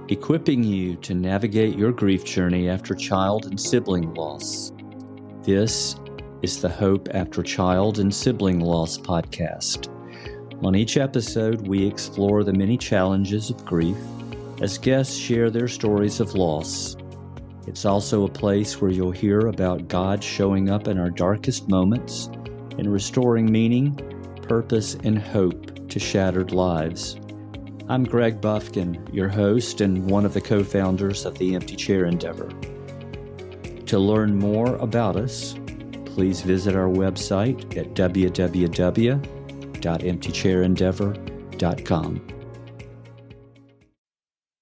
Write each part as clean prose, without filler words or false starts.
equipping you to navigate your grief journey after child and sibling loss. This is the Hope After Child and Sibling Loss podcast. On each episode, we explore the many challenges of grief as guests share their stories of loss. It's also a place where you'll hear about God showing up in our darkest moments and restoring meaning, purpose, and hope to shattered lives. I'm Greg Bufkin, your host and one of the co-founders of the Empty Chair Endeavor. To learn more about us, please visit our website at www.emptychairendeavor.com.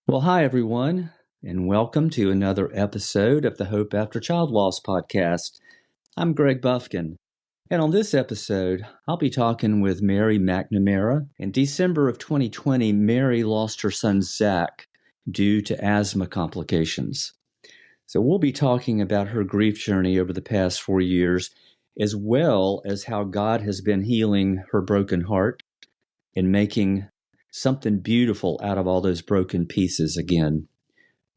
Well, hi, everyone, and welcome to another episode of the Hope After Child Loss podcast. I'm Greg Bufkin, and on this episode, I'll be talking with Mary McNamara. In December of 2020, Mary lost her son, Zack, due to asthma complications. So we'll be talking about her grief journey over the past 4 years, as well as how God has been healing her broken heart and making something beautiful out of all those broken pieces again.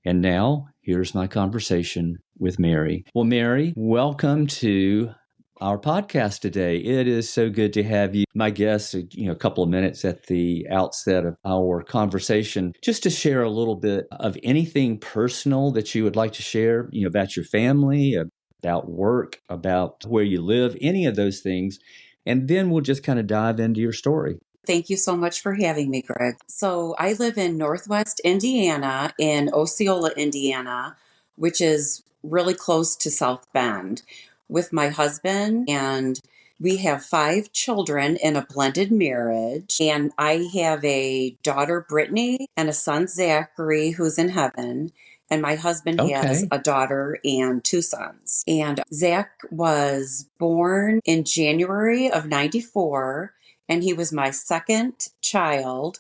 And now, here's my conversation with Mary. Well, Mary, welcome to our podcast today. It is so good to have you, my guest, a couple of minutes at the outset of our conversation, just to share a little bit of anything personal that you would like to share, about your family, about work, about where you live, any of those things. And then we'll just kind of dive into your story. Thank you so much for having me, Greg. So I live in Northwest Indiana, in Osceola, Indiana, which is really close to South Bend, with my husband. And we have 5 children in a blended marriage. And I have a daughter, Brittany, and a son, Zachary, who's in heaven. And my husband has a daughter and 2 sons. And Zach was born in January of 94. And he was my second child,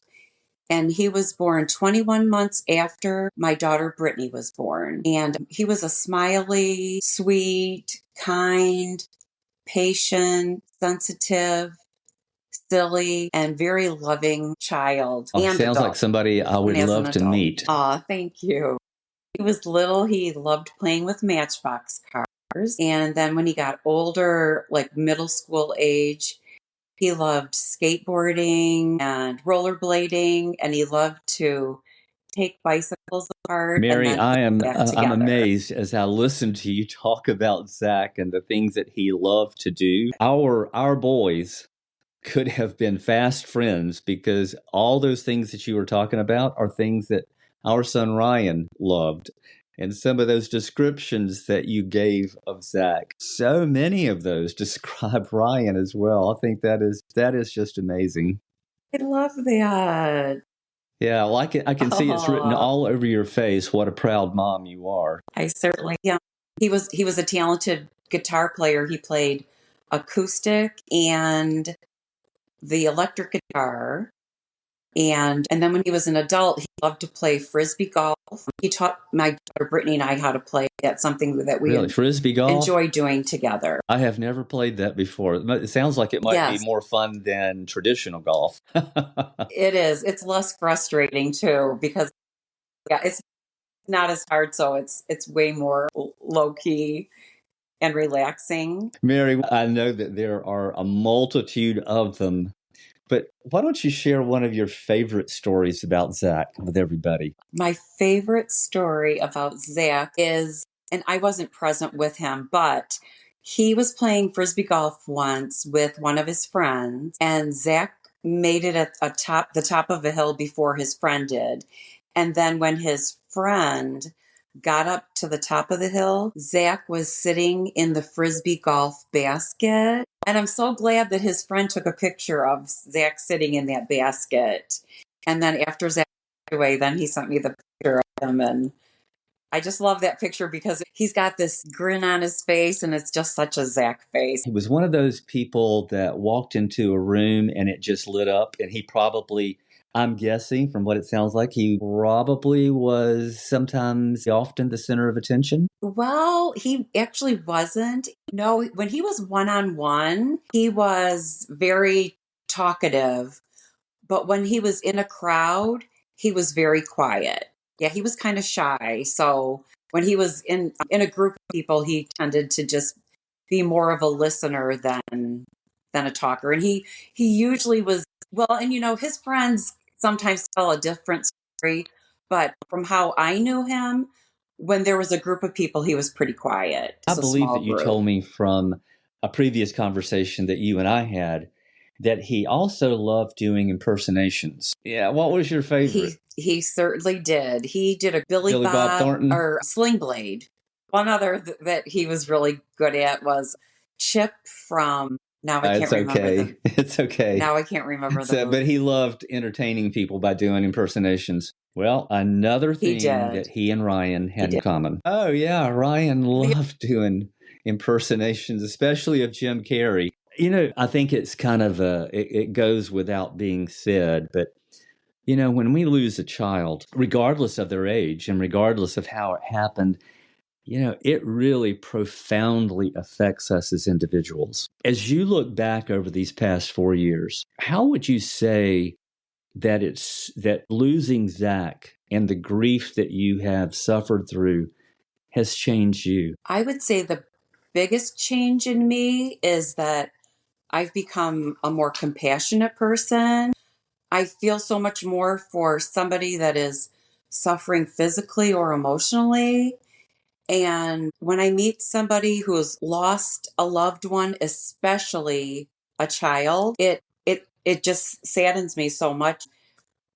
and he was born 21 months after my daughter Brittany was born. And he was a smiley, sweet, kind, patient, sensitive, silly, and very loving child. Oh, and sounds adult. like somebody I would love to meet. Aw, thank you. He was little. He loved playing with Matchbox cars. And then when he got older, like middle school age, he loved skateboarding and rollerblading, and he loved to take bicycles apart. Mary, and then I'm amazed as I listen to you talk about Zack and the things that he loved to do. Our boys could have been fast friends because all those things that you were talking about are things that our son Ryan loved. And some of those descriptions that you gave of Zack, so many of those describe Ryan as well. I think that is just amazing. I love that. Yeah, I like it. I can see it's written all over your face. What a proud mom you are. I certainly am. He was a talented guitar player. He played acoustic and the electric guitar. And then when he was an adult, he loved to play Frisbee golf. He taught my daughter Brittany and I how to play. That's something that we Frisbee golf? enjoy doing together. I have never played that before. It sounds like it might be more fun than traditional golf. It is. It's less frustrating too because it's not as hard. So it's way more low key and relaxing. Mary, I know that there are a multitude of them. But why don't you share one of your favorite stories about Zack with everybody? My favorite story about Zack is, and I wasn't present with him, but he was playing Frisbee golf once with one of his friends, and Zack made it at the top of a hill before his friend did. And then when his friend got up to the top of the hill, Zack was sitting in the Frisbee golf basket. And I'm so glad that his friend took a picture of Zack sitting in that basket. And then after Zack went away, then he sent me the picture of him. And I just love that picture because he's got this grin on his face and it's just such a Zack face. He was one of those people that walked into a room and it just lit up, and he probably, I'm guessing from what it sounds like, he probably was often the center of attention. Well, he actually wasn't. No, when he was one-on-one, he was very talkative. But when he was in a crowd, he was very quiet. Yeah, he was kind of shy. So when he was in a group of people, he tended to just be more of a listener than a talker. And he usually was well, and his friends sometimes tell a different story, but from how I knew him, when there was a group of people, he was pretty quiet. I It's a believe small that you group. told me from a previous conversation that you and I had that he also loved doing impersonations. Yeah, what was your favorite? He certainly did. He did a Billy Billy Bob Bob Thornton? or Sling Blade. One other that he was really good at was Chip from now I can't It's remember okay. It's okay. now I can't remember the So, movie. but he loved entertaining people by doing impersonations. Well, another He thing did. that he and Ryan He had in did. common. Oh, yeah, Ryan The loved doing impersonations, especially of Jim Carrey. I think it's kind of it goes without being said, but when we lose a child, regardless of their age and regardless of how it happened, it really profoundly affects us as individuals. As you look back over these past 4 years, how would you say that losing Zack and the grief that you have suffered through has changed you? I would say the biggest change in me is that I've become a more compassionate person. I feel so much more for somebody that is suffering physically or emotionally. And when I meet somebody who has lost a loved one, especially a child, it just saddens me so much.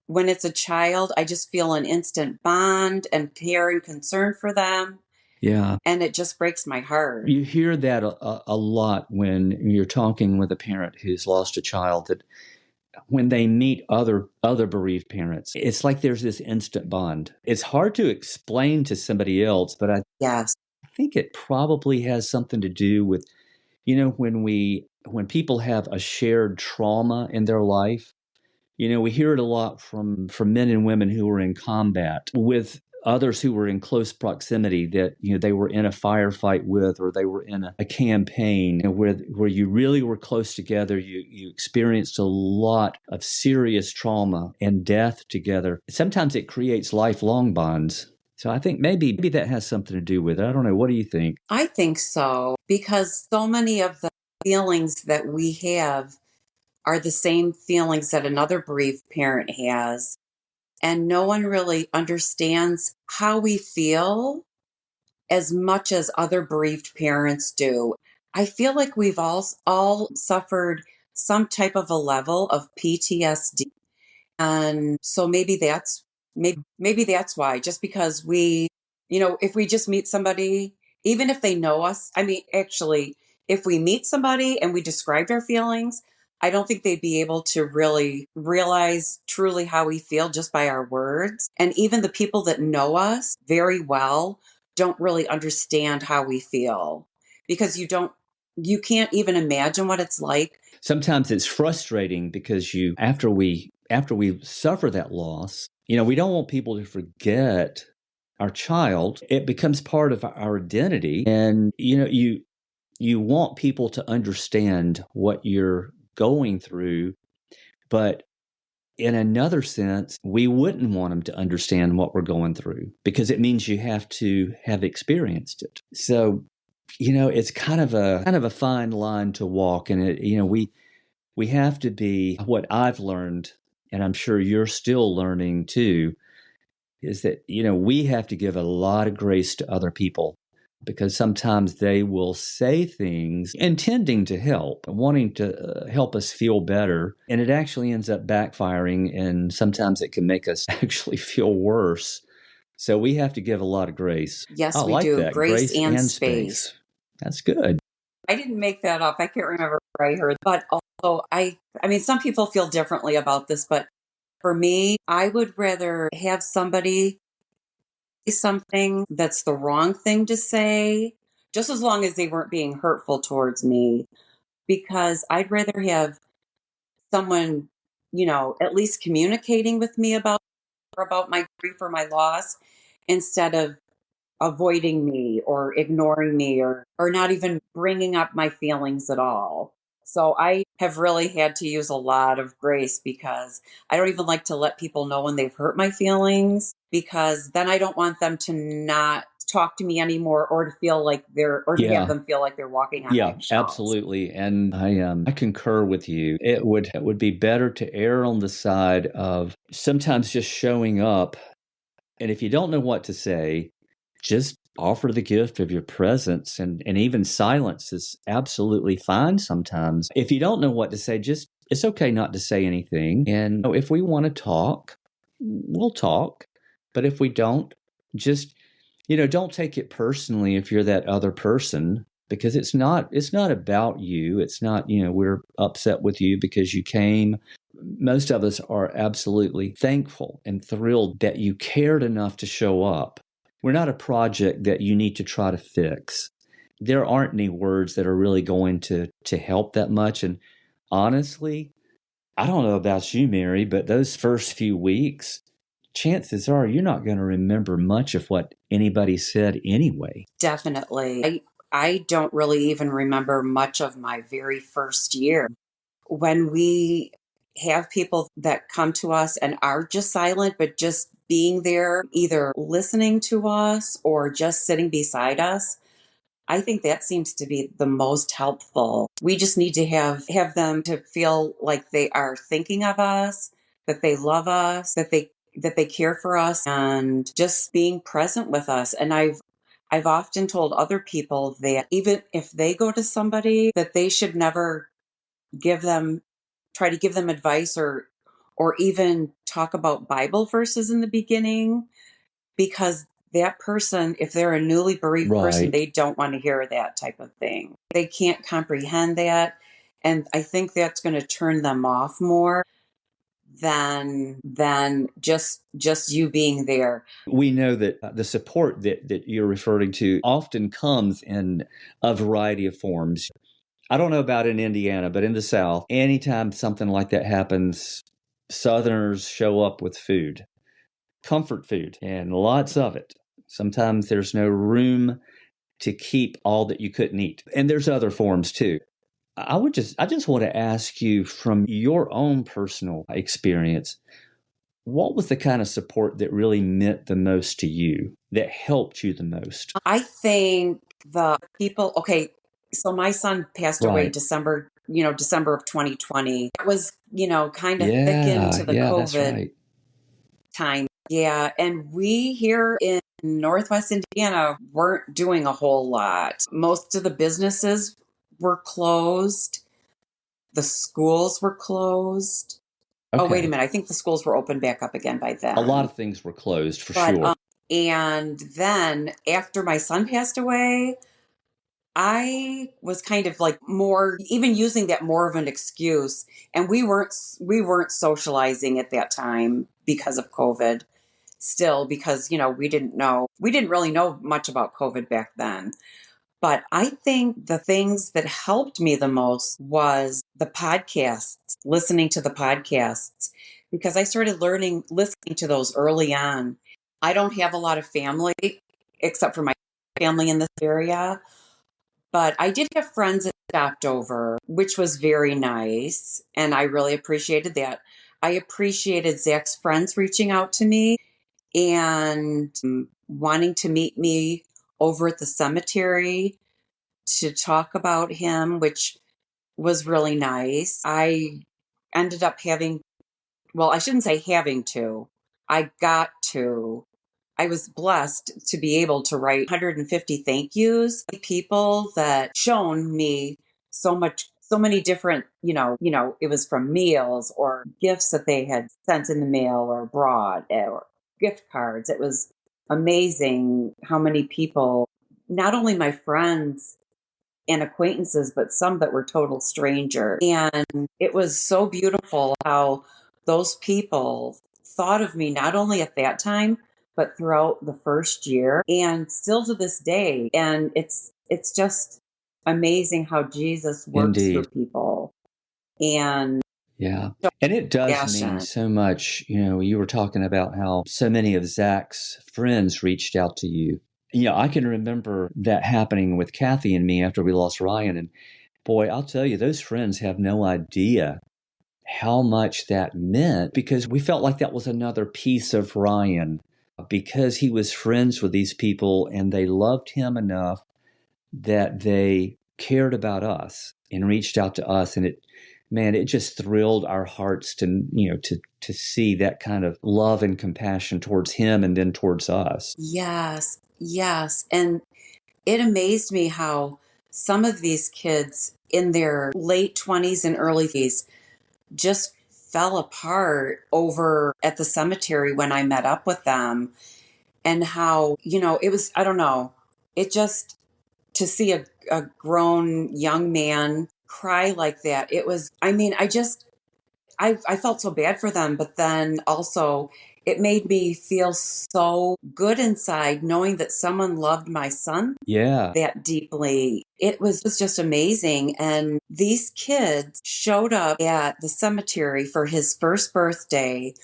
When it's a child, I just feel an instant bond and care and concern for them, Yeah. and it just breaks my heart. You hear that a lot when you're talking with a parent who's lost a child, that when they meet other bereaved parents, it's like there's this instant bond. It's hard to explain to somebody else, but I Yes. think it probably has something to do with, when people have a shared trauma in their life. We hear it a lot from men and women who were in combat with others who were in close proximity that they were in a firefight with, or they were in a campaign where you really were close together. You experienced a lot of serious trauma and death together. Sometimes it creates lifelong bonds. So I think maybe that has something to do with it. I don't know. What do you think? I think so, because so many of the feelings that we have are the same feelings that another bereaved parent has. And no one really understands how we feel as much as other bereaved parents do. I feel like we've all suffered some type of a level of PTSD. And so maybe that's why, just because if we just meet somebody, even if they know us, I mean, actually, if we meet somebody and we described our feelings, I don't think they'd be able to really realize truly how we feel just by our words. And even the people that know us very well don't really understand how we feel, because you can't even imagine what it's like. Sometimes it's frustrating because after we suffer that loss, we don't want people to forget our child. It becomes part of our identity, and you want people to understand what you're going through, but in another sense, we wouldn't want them to understand what we're going through because it means you have to have experienced it. So, it's kind of a fine line to walk, and we have to be, what I've learned, and I'm sure you're still learning too, is that, we have to give a lot of grace to other people, because sometimes they will say things intending to help, wanting to help us feel better. And it actually ends up backfiring. And sometimes it can make us actually feel worse. So we have to give a lot of grace. I Yes, we like do. that. Grace Grace and and space. space. That's good. I didn't make that up. I can't remember where I heard, but also I mean, some people feel differently about this, but for me, I would rather have somebody say something that's the wrong thing to say, just as long as they weren't being hurtful towards me, because I'd rather have someone, at least communicating with me about my grief or my loss, instead of avoiding me or ignoring me, or not even bringing up my feelings at all. So I have really had to use a lot of grace because I don't even like to let people know when they've hurt my feelings, because then I don't want them to not talk to me anymore, or to feel like to have Yeah. them feel like they're walking on Yeah, eggshells. absolutely. And I concur with you. It would be better to err on the side of sometimes just showing up. And if you don't know what to say, just offer the gift of your presence, and even silence is absolutely fine sometimes. If you don't know what to say, just it's okay not to say anything. And if we want to talk, we'll talk. But if we don't, just don't take it personally if you're that other person, because it's not about you. It's not, we're upset with you because you came. Most of us are absolutely thankful and thrilled that you cared enough to show up. We're not a project that you need to try to fix. There aren't any words that are really going to help that much. And honestly, I don't know about you, Mary, but those first few weeks, chances are you're not going to remember much of what anybody said anyway. Definitely. I don't really even remember much of my very first year. When we have people that come to us and are just silent, but just being there, either listening to us or just sitting beside us, I think that seems to be the most helpful. We just need to have them to feel like they are thinking of us, that they love us, that they care for us, and just being present with us. And I've often told other people that even if they go to somebody, that they should never give them try to give them advice, or even talk about Bible verses in the beginning, because that person, if they're a newly bereaved person, Right. they don't want to hear that type of thing. They can't comprehend that. And I think that's going to turn them off more than just you being there. We know that the support that you're referring to often comes in a variety of forms. I don't know about in Indiana, but in the South, anytime something like that happens, Southerners show up with food, comfort food, and lots of it. Sometimes there's no room to keep all that you couldn't eat. And there's other forms too. I just want to ask you, from your own personal experience, what was the kind of support that really meant the most to you, that helped you the most? I think the people, okay, so my son passed away Right. December of 2020. It was, kind of thick Yeah, into the yeah, that's COVID right. time. Yeah. And we here in Northwest Indiana weren't doing a whole lot. Most of the businesses were closed, the schools were closed. Oh, wait a Okay. minute. I think the schools were open back up again by A lot then. of things were closed for But, sure. and then after my son passed away, I was kind of like more even using that more of an excuse, and we weren't socializing at that time because of COVID. Still, because we didn't really know much about COVID back then. But I think the things that helped me the most was the podcasts, listening to the podcasts, because I started listening to those early on. I don't have a lot of family except for my family in this area, but I did have friends that stopped over, which was very nice. And I really appreciated that. I appreciated Zach's friends reaching out to me and wanting to meet me over at the cemetery to talk about him, which was really nice. I ended up I shouldn't say having to, I got to. I was blessed to be able to write 150 thank yous to people that shown me so many different, it was from meals or gifts that they had sent in the mail or brought, or gift cards. It was amazing how many people, not only my friends and acquaintances, but some that were total strangers. And it was so beautiful how those people thought of me not only at that time, but throughout the first year and still to this day. And it's just amazing how Jesus works through Indeed. people and Yeah. And it does mean passion. so much. You were talking about how so many of Zach's friends reached out to you. I can remember that happening with Kathy and me after we lost Ryan. And Boy, I'll tell you, those friends have no idea how much that meant because we felt like that was another piece of Ryan because he was friends with these people and they loved him enough that they cared about us and reached out to us. And it just thrilled our hearts to see that kind of love and compassion towards him and then towards us. Yes, yes. And it amazed me how some of these kids in their late 20s and early 30s just fell apart over at the cemetery when I met up with them. And how, it was, I don't know, it just to see a grown young man cry like that. It was, I mean, I felt so bad for them, but then also it made me feel so good inside knowing that someone loved my son Yeah, that deeply. It was just amazing. And these kids showed up at the cemetery for his first birthday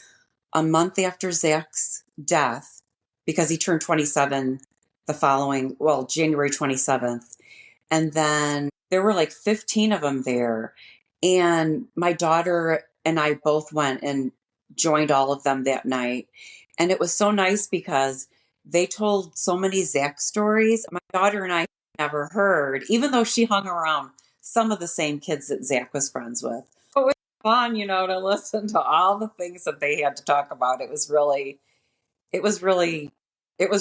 a month after Zach's death because he turned 27 the following, well, January 27th. And then there were like 15 of them there. And my daughter and I both went and joined all of them that night. And it was so nice because they told so many Zach stories my daughter and I never heard, even though she hung around some of the same kids that Zach was friends with. It was fun, to listen to all the things that they had to talk about. It was really it was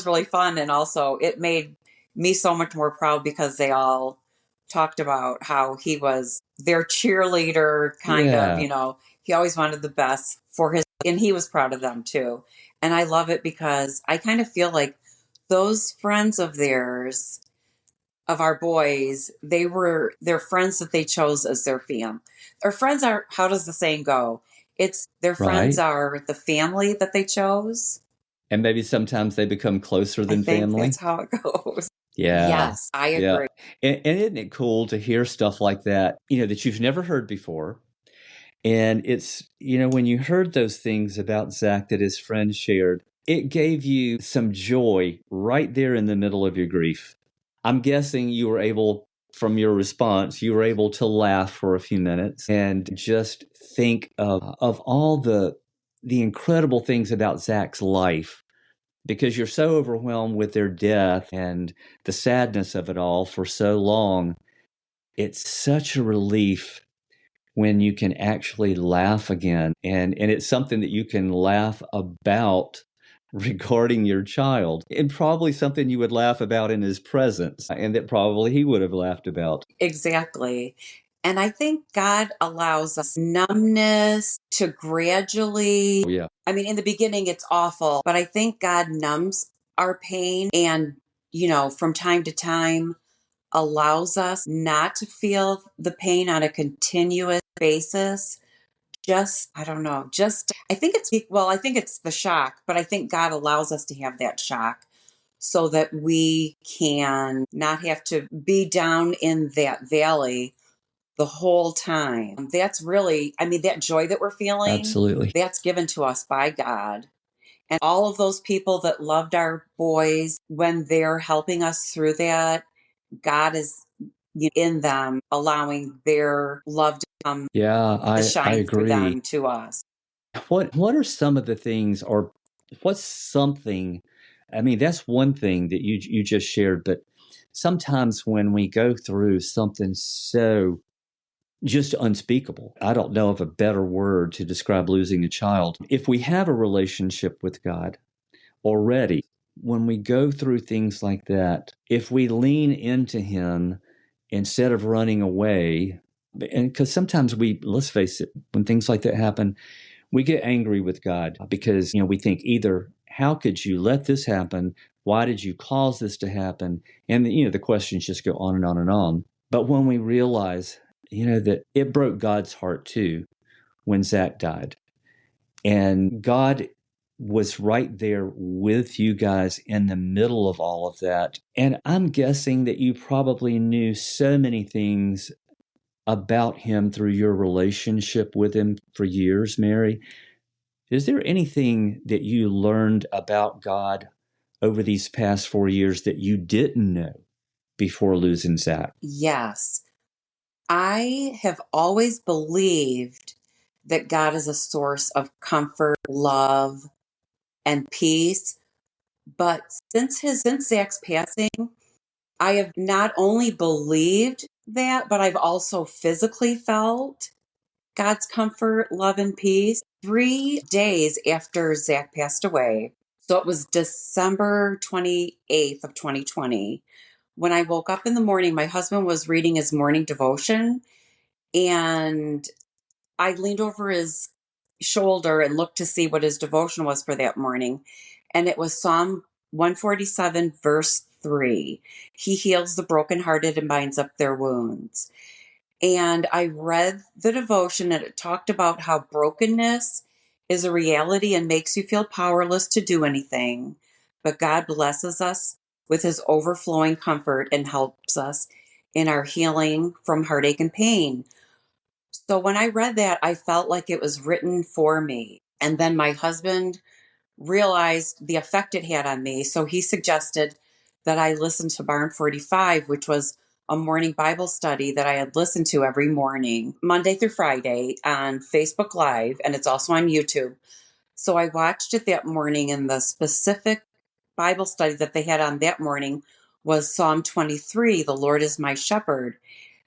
really fun, and also it made me so much more proud because they all talked about how he was their cheerleader kind of, yeah, he always wanted the best for his and he was proud of them too. And I love it because I kind of feel like those friends of theirs of our boys, their friends that they chose as their fam. Their friends are, how does the saying go? It's their friends right. are the family that they chose. And maybe sometimes they become closer I than think family. that's how it goes. Yeah. Yes, I Yeah. agree. And isn't it cool to hear stuff like that, that you've never heard before? And it's, when you heard those things about Zach that his friend shared, it gave you some joy right there in the middle of your grief. I'm guessing you were able, from your response, you were able to laugh for a few minutes and just think of all the incredible things about Zach's life because you're so overwhelmed with their death and the sadness of it all for so long. It's such a relief when you can actually laugh again. And it's something that you can laugh about regarding your child and probably something you would laugh about in his presence and that probably he would have laughed about. Exactly. And I think God allows us numbness to gradually, Oh, yeah. I mean, in the beginning, it's awful, but I think God numbs our pain and, from time to time allows us not to feel the pain on a continuous basis. Just, I don't know, I think it's the shock, but I think God allows us to have that shock so that we can not have to be down in that valley the whole time. That's really, I mean, that joy that we're feeling, Absolutely. that's given to us by God. And all of those people that loved our boys, when they're helping us through that, God is in them, allowing their love to come Yeah, to I shine through agree. them to us. What are some of the things or what's something I mean that's one thing that you just shared, but sometimes when we go through something so just unspeakable. I don't know of a better word to describe losing a child. If we have a relationship with God already, when we go through things like that, if we lean into Him instead of running away, and because sometimes let's face it, when things like that happen, we get angry with God because, we think either, how could you let this happen? Why did you cause this to happen? And, the questions just go on and on and on. But when we realize, that it broke God's heart too when Zach died. And God was right there with you guys in the middle of all of that. And I'm guessing that you probably knew so many things about him through your relationship with him for years, Mary. Is there anything that you learned about God over these past 4 years that you didn't know before losing Zach? Yes. I have always believed that God is a source of comfort, love, and peace. But since Zach's passing, I have not only believed that, but I've also physically felt God's comfort, love, and peace 3 days after Zach passed away. So it was December 28th of 2020. When I woke up in the morning, my husband was reading his morning devotion, and I leaned over his shoulder and looked to see what his devotion was for that morning. And it was Psalm 147, verse 3. He heals the brokenhearted and binds up their wounds. And I read the devotion, and it talked about how brokenness is a reality and makes you feel powerless to do anything. But God blesses us with his overflowing comfort and helps us in our healing from heartache and pain. So when I read that, I felt like it was written for me. And then my husband realized the effect it had on me. So he suggested that I listen to Barn 45, which was a morning Bible study that I had listened to every morning, Monday through Friday on Facebook Live, and it's also on YouTube. So I watched it that morning, and the specific Bible study that they had on that morning was Psalm 23, The Lord is my shepherd.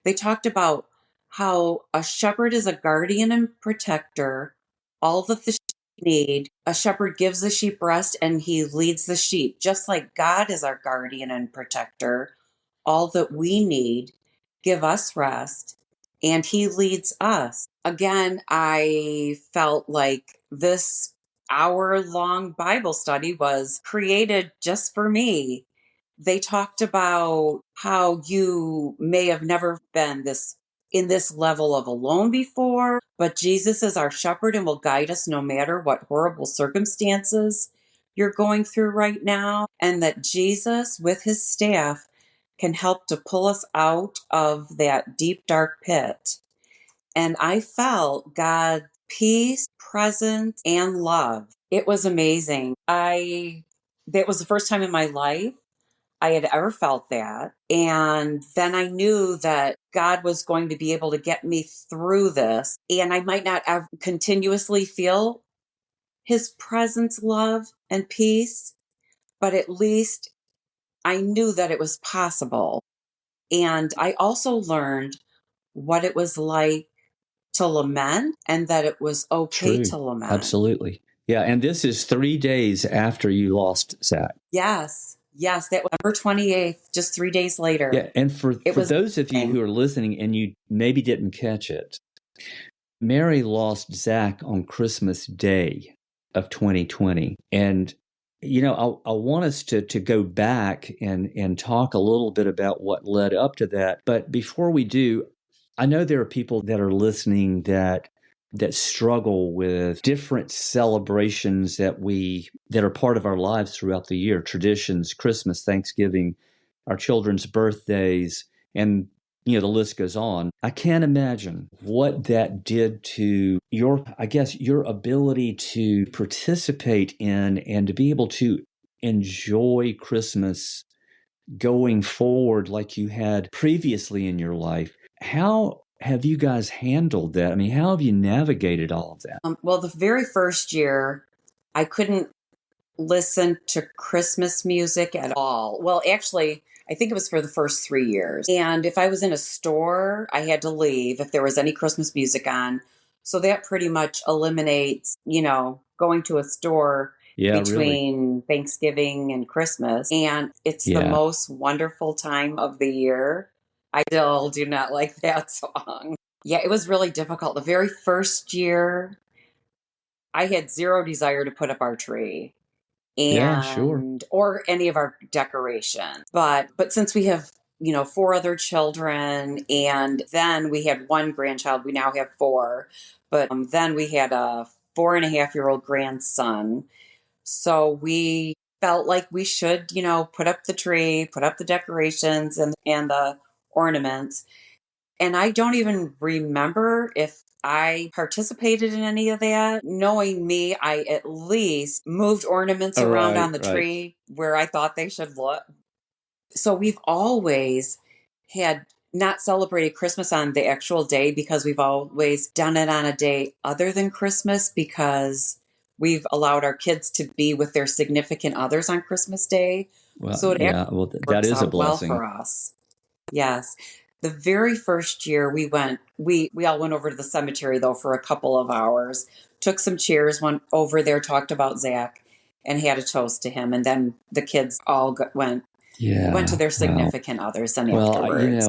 They talked about how a shepherd is a guardian and protector, all that the sheep need. A shepherd gives the sheep rest and he leads the sheep, just like God is our guardian and protector. All that we need, give us rest, and he leads us. Again, I felt like this hour-long Bible study was created just for me. They talked about how you may have never been this in this level of alone before, but Jesus is our shepherd and will guide us no matter what horrible circumstances you're going through right now, and that Jesus with his staff can help to pull us out of that deep dark pit. And I felt God's peace, presence, and love. It was amazing. I That was the first time in my life I had ever felt that. And then I knew that God was going to be able to get me through this. And I might not ever continuously feel his presence, love, and peace, but at least I knew that it was possible. And I also learned what it was like to lament and that it was okay True. to lament. Absolutely. Yeah. And this is 3 days after you lost Zach. Yes. Yes. That was November 28th, just 3 days later. Yeah. And for It was those of you who are listening and you maybe didn't catch it, Mary lost Zach on Christmas Day of 2020. And, I want us to go back and talk a little bit about what led up to that. But before we do, I know there are people that are listening that struggle with different celebrations that are part of our lives throughout the year, traditions, Christmas, Thanksgiving, our children's birthdays, and the list goes on. I can't imagine what that did to your ability to participate in and to be able to enjoy Christmas going forward like you had previously in your life. How have you guys handled that? I mean, how have you navigated all of that? well, the very first year, I couldn't listen to Christmas music at all. Well, actually, I think it was for the first 3 years. And if I was in a store, I had to leave if there was any Christmas music on. So that pretty much eliminates, going to a store Yeah, really. between Thanksgiving and Christmas. And it's the Yeah. most wonderful time of the year. I still do not like that song. Yeah, it was really difficult. The very first year, I had zero desire to put up our tree Yeah, sure. and or any of our decorations. But since we have, four other children, and then we had one grandchild, we now have four. But then we had a 4.5-year-old grandson. So we felt like we should, put up the tree, put up the decorations and the ornaments. And I don't even remember if I participated in any of that. Knowing me, I at least moved ornaments All around right, on the right. tree where I thought they should look. So we've always had not celebrated Christmas on the actual day because we've always done it on a day other than Christmas because we've allowed our kids to be with their significant others on Christmas Day. Well, So it actually yeah, well, that works is a out well blessing. for us. Yes. The very first year we all went over to the cemetery though for a couple of hours, took some cheers, went over there, talked about Zach, and had a toast to him. And then the kids all went to Yeah, their wow. significant others and Well, afterwards.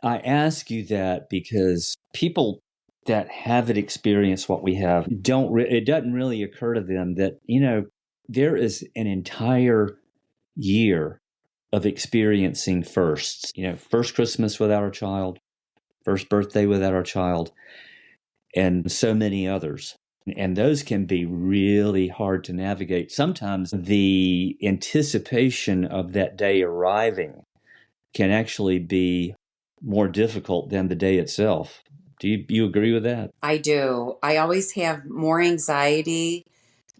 I ask you that because people that haven't experienced what we have it doesn't really occur to them that, there is an entire year of experiencing firsts. First Christmas without our child, first birthday without our child, and so many others. And those can be really hard to navigate. Sometimes the anticipation of that day arriving can actually be more difficult than the day itself. Do you agree with that? I do. I always have more anxiety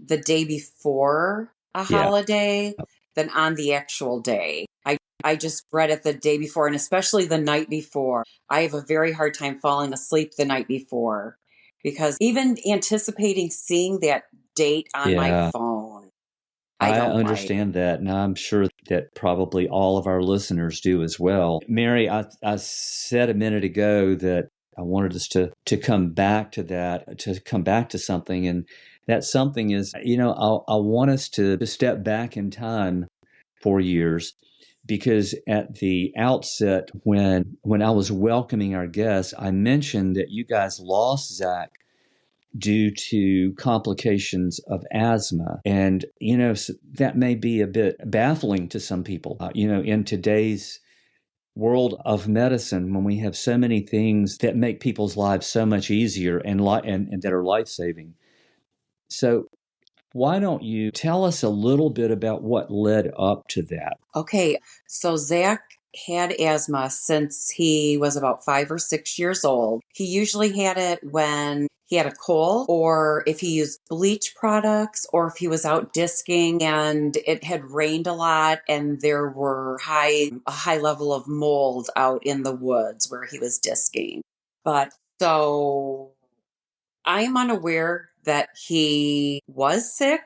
the day before a Yeah. holiday than on the actual day. I just read it the day before and especially the night before. I have a very hard time falling asleep the night before because even anticipating seeing that date on my Yeah. phone, I I don't like. understand that, and I'm sure that probably all of our listeners do as well. Mary, I said a minute ago that I wanted us to come back to that, to come back to something, and that something is, I want us to step back in time 4 years, because at the outset, when I was welcoming our guests, I mentioned that you guys lost Zach due to complications of asthma. And, that may be a bit baffling to some people. In today's world of medicine, when we have so many things that make people's lives so much easier and that are life saving. So, why don't you tell us a little bit about what led up to that? Okay, so Zach had asthma since he was about 5 or 6 years old. He usually had it when he had a cold, or if he used bleach products, or if he was out disking and it had rained a lot and there were a high level of mold out in the woods where he was disking. But so I am unaware that he was sick.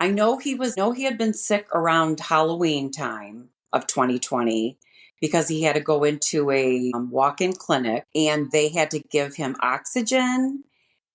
I know he had been sick around Halloween time of 2020 because he had to go into a walk-in clinic and they had to give him oxygen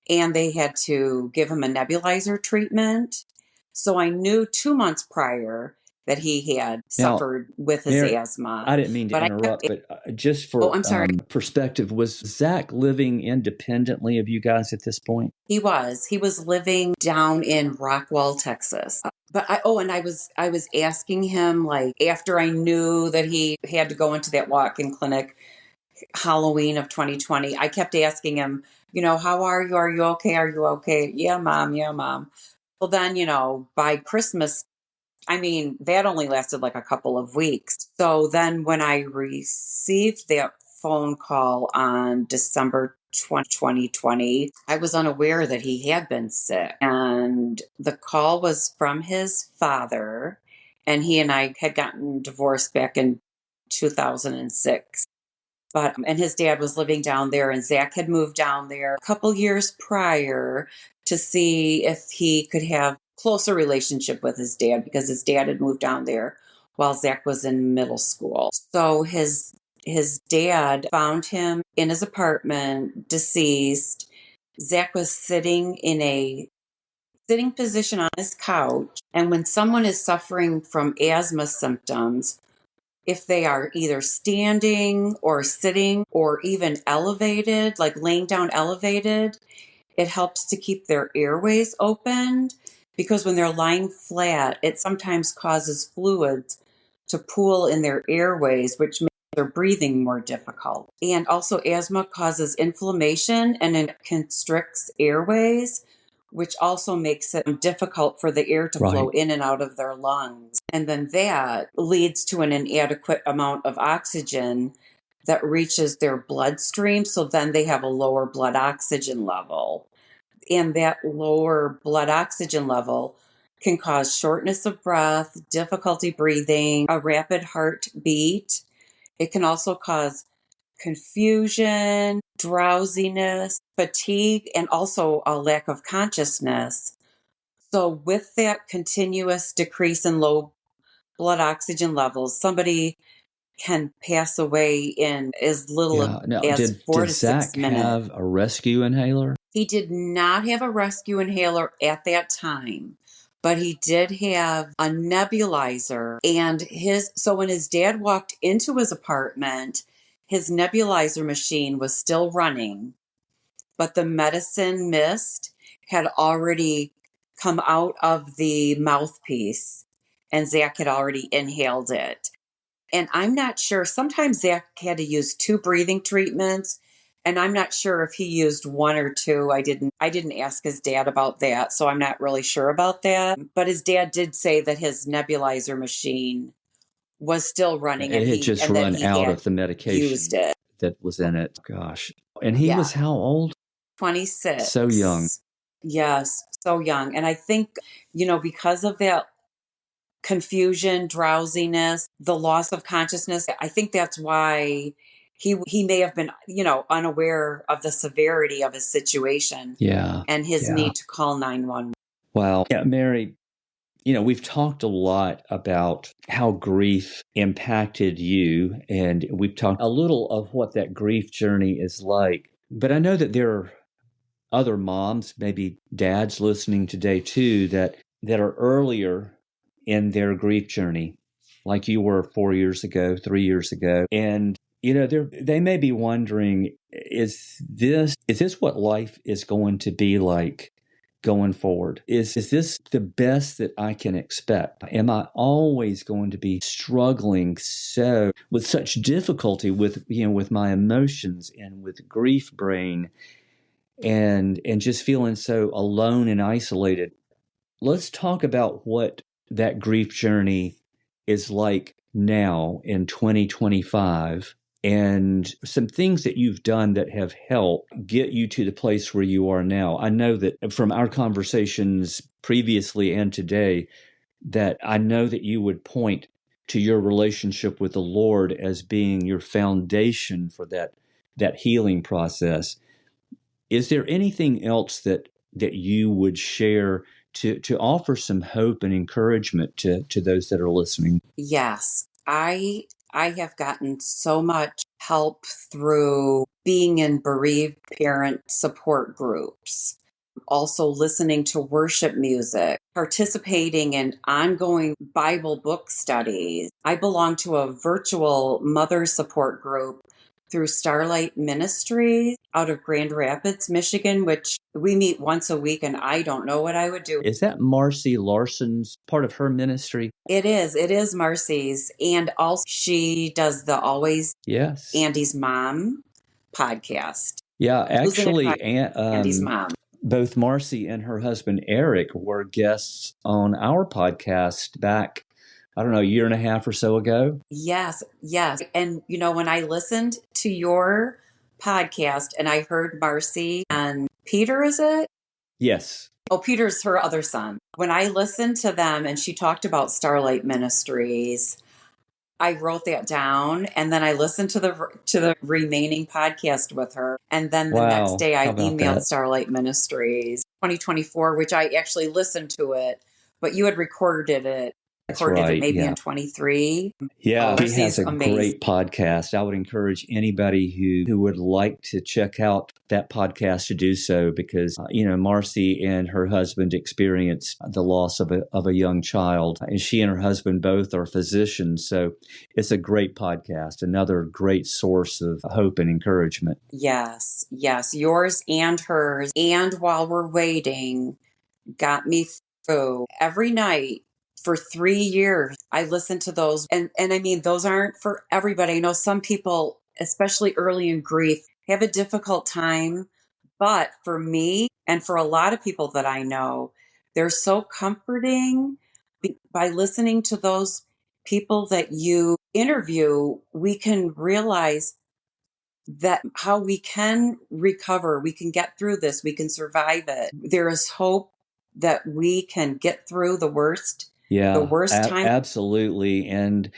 and they had to give him a nebulizer treatment. So I knew 2 months prior that he had Now, suffered with his Mary, asthma. I didn't mean to But I kept, interrupt, but just oh, for I'm sorry. perspective, was Zach living independently of you guys at this point? He was living down in Rockwell, Texas. But I was asking him like after I knew that he had to go into that walk-in clinic Halloween of 2020. I kept asking him, how are you? Are you okay? Are you okay? Yeah, mom. Yeah, mom. Well, then, by Christmas, I mean, that only lasted like a couple of weeks. So then when I received that phone call on December 2020, I was unaware that he had been sick. And the call was from his father, and he and I had gotten divorced back in 2006. But and his dad was living down there, and Zach had moved down there a couple years prior to see if he could have closer relationship with his dad because his dad had moved down there while Zach was in middle school. So his dad found him in his apartment, deceased. Zach was sitting in a sitting position on his couch, and when someone is suffering from asthma symptoms, if they are either standing or sitting or even elevated, like laying down elevated, it helps to keep their airways opened because when they're lying flat, it sometimes causes fluids to pool in their airways, which makes their breathing more difficult. And also, asthma causes inflammation and it constricts airways, which also makes it difficult for the air to flow Right. in and out of their lungs. And then that leads to an inadequate amount of oxygen that reaches their bloodstream. So then they have a lower blood oxygen level. And that lower blood oxygen level can cause shortness of breath, difficulty breathing, a rapid heartbeat. It can also cause confusion, drowsiness, fatigue, and also a lack of consciousness. So, with that continuous decrease in low blood oxygen levels, somebody can pass away in as little Yeah. Now, as four did to six Zack minutes. have a rescue inhaler? He did not have a rescue inhaler at that time, but he did have a nebulizer. And so when his dad walked into his apartment, his nebulizer machine was still running, but the medicine mist had already come out of the mouthpiece and Zach had already inhaled it. And I'm not sure, sometimes Zach had to use two breathing treatments. And I'm not sure if he used one or two. I didn't ask his dad about that, so I'm not really sure about that. But his dad did say that his nebulizer machine was still running It had just and that run he out had of the used medication it. that was in it. Gosh. And he Yeah. was how old? 26. So young. Yes, so young. And I think, because of that confusion, drowsiness, the loss of consciousness, I think that's why he may have been, unaware of the severity of his situation Yeah. and his Yeah. need to call 911. Wow. Yeah, Mary, we've talked a lot about how grief impacted you, and we've talked a little of what that grief journey is like. But I know that there are other moms, maybe dads listening today too, that are earlier in their grief journey, like you were 4 years ago, 3 years ago. And they may be wondering, is this what life is going to be like going forward? Is this the best that I can expect? Am I always going to be struggling with such difficulty with my emotions and with grief brain and just feeling so alone and isolated? Let's talk about what that grief journey is like now in 2025 and some things that you've done that have helped get you to the place where you are now. I know that from our conversations previously and today, that I know that you would point to your relationship with the Lord as being your foundation for that healing process. Is there anything else that you would share to offer some hope and encouragement to those that are listening? Yes, I have gotten so much help through being in bereaved parent support groups, also listening to worship music, participating in ongoing Bible book studies. I belong to a virtual mother support group through Starlight Ministries out of Grand Rapids, Michigan, which we meet once a week, and I don't know what I would do. Is that Marcy Larson's part of her ministry? It is Marcy's. And also, she does the Always Yes. Andy's Mom podcast. Yeah, Losing a Child, actually, Andy's Mom. both Marcy and her husband Eric were guests on our podcast back, I don't know, a year and a half or so ago. Yes, yes. And, when I listened to your podcast and I heard Marcy and Peter, is it? Yes. Oh, Peter's her other son. When I listened to them and she talked about Starlight Ministries, I wrote that down and then I listened to the remaining podcast with her. And then the next Wow. day I How about emailed that? Starlight Ministries 2024, which I actually listened to it, but you had recorded it. That's Recorded it right. maybe Yeah. in 23. Yeah, he has Marcy's a amazing. great podcast. I would encourage anybody who would like to check out that podcast to do so because, Marcy and her husband experienced the loss of a young child, and she and her husband both are physicians. So it's a great podcast, another great source of hope and encouragement. Yes, yes, yours and hers. And while we're waiting, got me through every night for 3 years. I listened to those. And I mean, those aren't for everybody. I know some people, especially early in grief, have a difficult time. But for me and for a lot of people that I know, they're so comforting. By listening to those people that you interview, we can realize that how we can recover, we can get through this, we can survive it. There is hope that we can get through the worst The Yeah, worst time. absolutely. And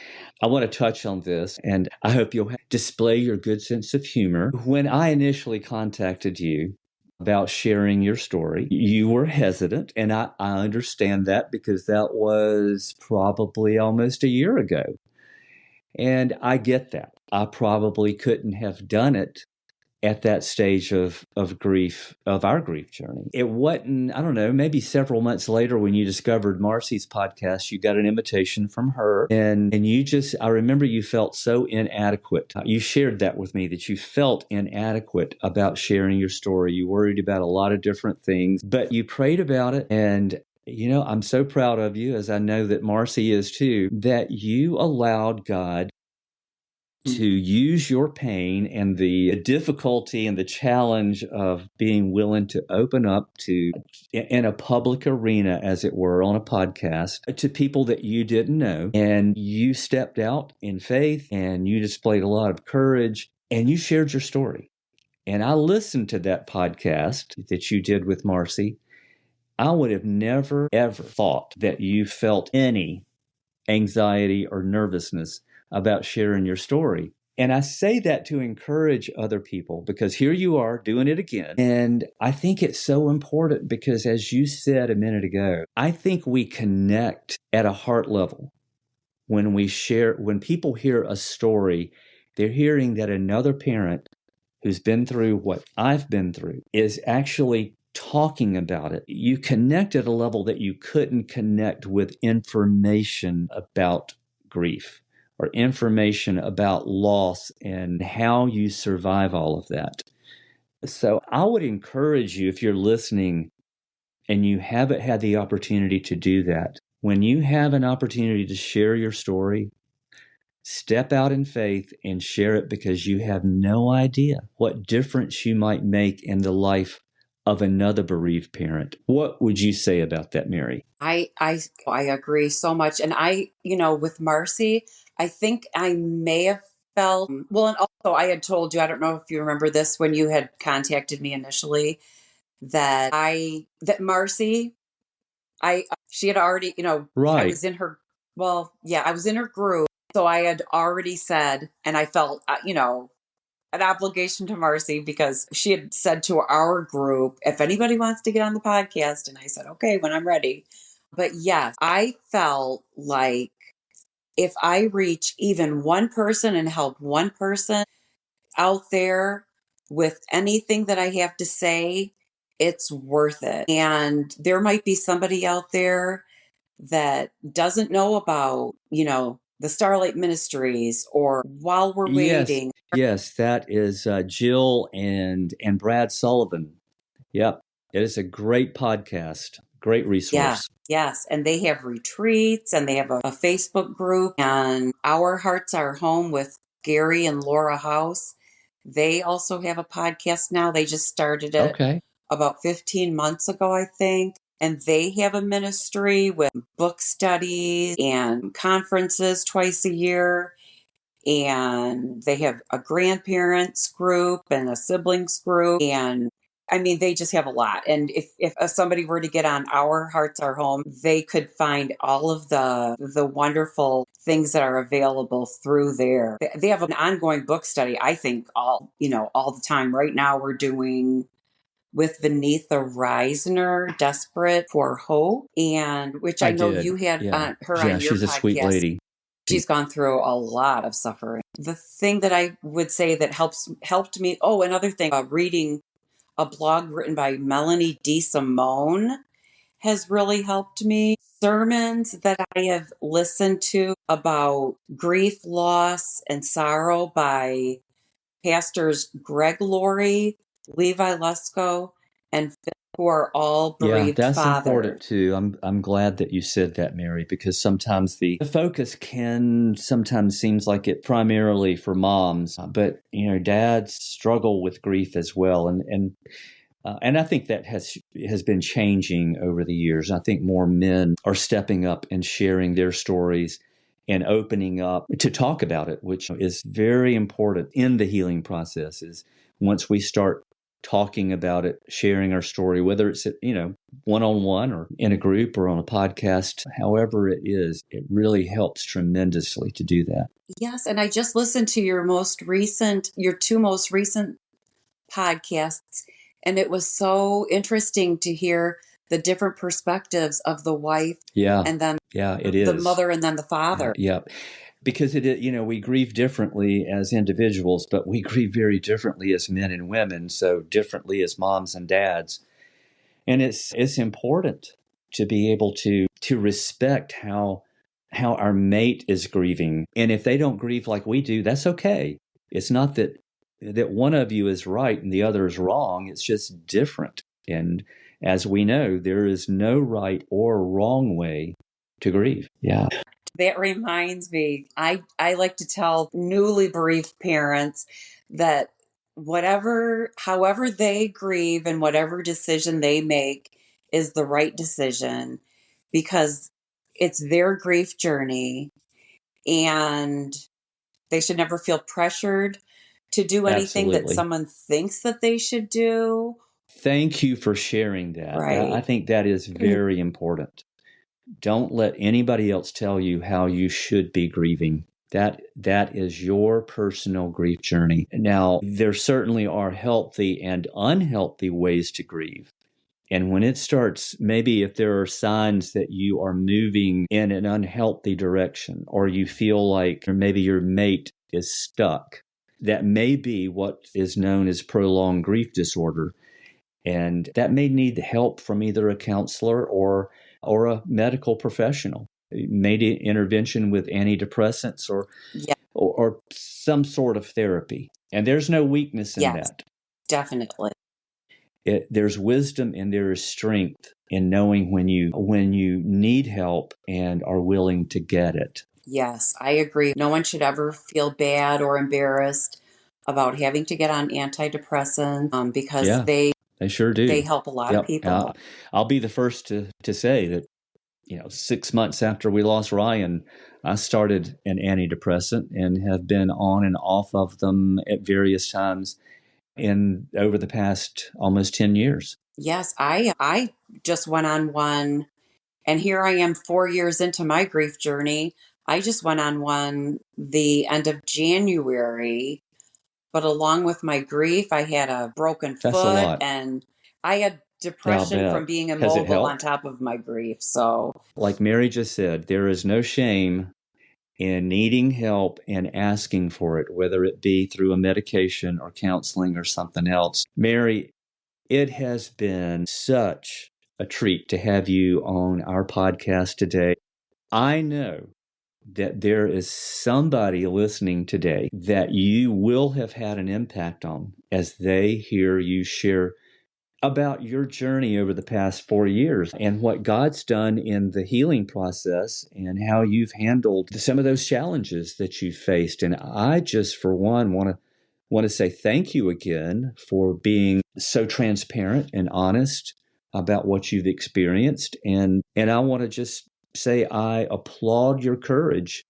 I want to touch on this, and I hope you'll display your good sense of humor. When I initially contacted you about sharing your story, you were hesitant, and I understand that because that was probably almost a year ago. And I get that. I probably couldn't have done it at that stage of grief, of our grief journey. It wasn't, I don't know, maybe several months later when you discovered Marcy's podcast, you got an invitation from her, and you just, I remember you felt so inadequate. You shared that with me, that you felt inadequate about sharing your story. You worried about a lot of different things, but you prayed about it. And I'm so proud of you, as I know that Marcy is too, that you allowed God to use your pain and the difficulty and the challenge of being willing to open up to, in a public arena, as it were, on a podcast, to people that you didn't know. And you stepped out in faith, and you displayed a lot of courage, and you shared your story. And I listened to that podcast that you did with Marcy. I would have never, ever thought that you felt any anxiety or nervousness about sharing your story. And I say that to encourage other people, because here you are doing it again. And I think it's so important because, as you said a minute ago, I think we connect at a heart level when we share, when people hear a story, they're hearing that another parent who's been through what I've been through is actually talking about it. You connect at a level that you couldn't connect with information about grief or information about loss and how you survive all of that. So I would encourage you, if you're listening and you haven't had the opportunity to do that, when you have an opportunity to share your story, step out in faith and share it, because you have no idea what difference you might make in the life of another bereaved parent. What would you say about that, Mary? I agree so much. And with Marcy, I think I may have felt well, and also I had told you, I don't know if you remember this when you had contacted me initially, that Marcy, I she had already, I Right. was in her, well, yeah, I was in her group. So I had already said, and I felt, an obligation to Marcy because she had said to our group, if anybody wants to get on the podcast. And I said, okay, when I'm ready. But yes, I felt like if I reach even one person and help one person out there with anything that I have to say, it's worth it. And there might be somebody out there that doesn't know about, the Starlight Ministries, or While We're Yes. Waiting. Yes, that is Jill and Brad Sullivan. Yep. It is a great podcast, great Yeah, resource. yes. And they have retreats, and they have a Facebook group, and Our Hearts Are Home with Gary and Laura House. They also have a podcast now. They just started it Okay. about 15 months ago, I think. And they have a ministry with book studies and conferences twice a year. And they have a grandparents group and a siblings group. And I mean, they just have a lot. And if somebody were to get on Our Hearts Are Home, they could find all of the wonderful things that are available through there. They have an ongoing book study, I think, all the time. Right now we're doing with Beneatha Reisner, Desperate for Hope, and which I I know you did. had Yeah. her Yeah, on your she's a sweet podcast. lady. She's gone through a lot of suffering. The thing that I would say that helped me. Oh, another thing, reading a blog written by Melanie DeSimone has really helped me. Sermons that I have listened to about grief, loss, and sorrow by pastors Greg Laurie, Levi Lusko, and Phil, who are all Yeah, bereaved that's fathers. important too. I'm glad that you said that, Mary, because sometimes the focus can sometimes seems like it primarily for moms, but dads struggle with grief as well, and I think that has been changing over the years. I think more men are stepping up and sharing their stories and opening up to talk about it, which is very important in the healing process. Is once we start talking about it, sharing our story, whether it's, one-on-one or in a group or on a podcast, however it is, it really helps tremendously to do that. Yes, and I just listened to your two most recent podcasts, and it was so interesting to hear the different perspectives of the wife and then it the is. mother and then the father. Yeah. Because we grieve differently as individuals, but we grieve very differently as men and women, so differently as moms and dads. And it's important to be able to respect how our mate is grieving. And if they don't grieve like we do, that's okay. It's not that one of you is right and the other is wrong. It's just different. And as we know, there is no right or wrong way to grieve. Yeah. That reminds me, I like to tell newly bereaved parents that however they grieve and whatever decision they make is the right decision, because it's their grief journey and they should never feel pressured to do anything that Absolutely. someone thinks that they should do. Thank you for sharing that. Right. I think that is very important. Don't let anybody else tell you how you should be grieving. That is your personal grief journey. Now, there certainly are healthy and unhealthy ways to grieve. And when it starts, maybe if there are signs that you are moving in an unhealthy direction, or you feel like maybe your mate is stuck, that may be what is known as prolonged grief disorder. And that may need help from either a counselor or a medical professional, maybe intervention with antidepressants or some sort of therapy. And there's no weakness in that. Definitely. There's wisdom and there is strength in knowing when you need help and are willing to get it. Yes, I agree. No one should ever feel bad or embarrassed about having to get on antidepressants because they sure do. They help a lot of people. I'll be the first to say that, 6 months after we lost Ryan, I started an antidepressant and have been on and off of them at various times over the past almost 10 years. Yes, I just went on one, and here I am 4 years into my grief journey. I just went on one the end of January, but along with my grief, I had a broken foot and I had depression from being immobile on top of my grief. So, like Mary just said, there is no shame in needing help and asking for it, whether it be through a medication or counseling or something else. Mary, it has been such a treat to have you on our podcast today. I know that there is somebody listening today that you will have had an impact on as they hear you share about your journey over the past 4 years and what God's done in the healing process and how you've handled some of those challenges that you faced. And I just, for one, want to say thank you again for being so transparent and honest about what you've experienced. And I want to just say I applaud your courage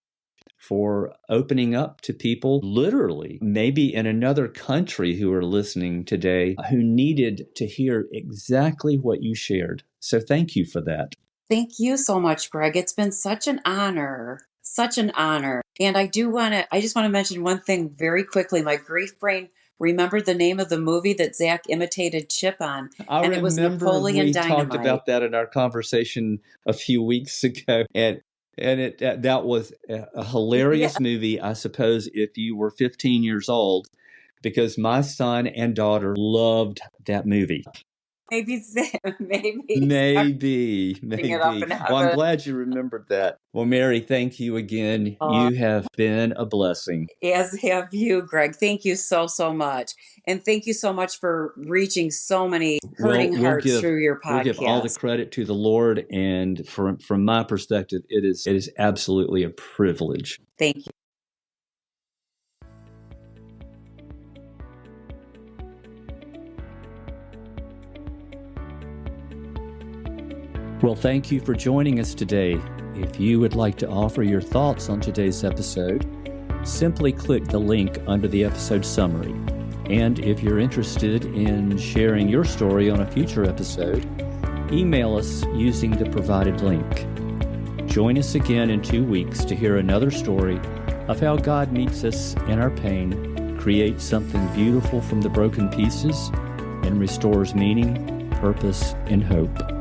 for opening up to people literally, maybe in another country who are listening today, who needed to hear exactly what you shared. So thank you for that. Thank you so much, Greg. It's been such an honor. Such an honor. And I just want to mention one thing very quickly. My grief brain remembered the name of the movie that Zack imitated Chip on. It was Napoleon Dynamite. We talked about that in our conversation a few weeks ago. And that was a hilarious movie, I suppose, if you were 15 years old, because my son and daughter loved that movie. Maybe. Well, I'm glad you remembered that. Well, Mary, thank you again. You have been a blessing. As have you, Greg. Thank you so, so much. And thank you so much for reaching so many hurting hearts through your podcast. We'll give all the credit to the Lord. And from my perspective, it is absolutely a privilege. Thank you. Well, thank you for joining us today. If you would like to offer your thoughts on today's episode, simply click the link under the episode summary. And if you're interested in sharing your story on a future episode, email us using the provided link. Join us again in 2 weeks to hear another story of how God meets us in our pain, creates something beautiful from the broken pieces, and restores meaning, purpose, and hope.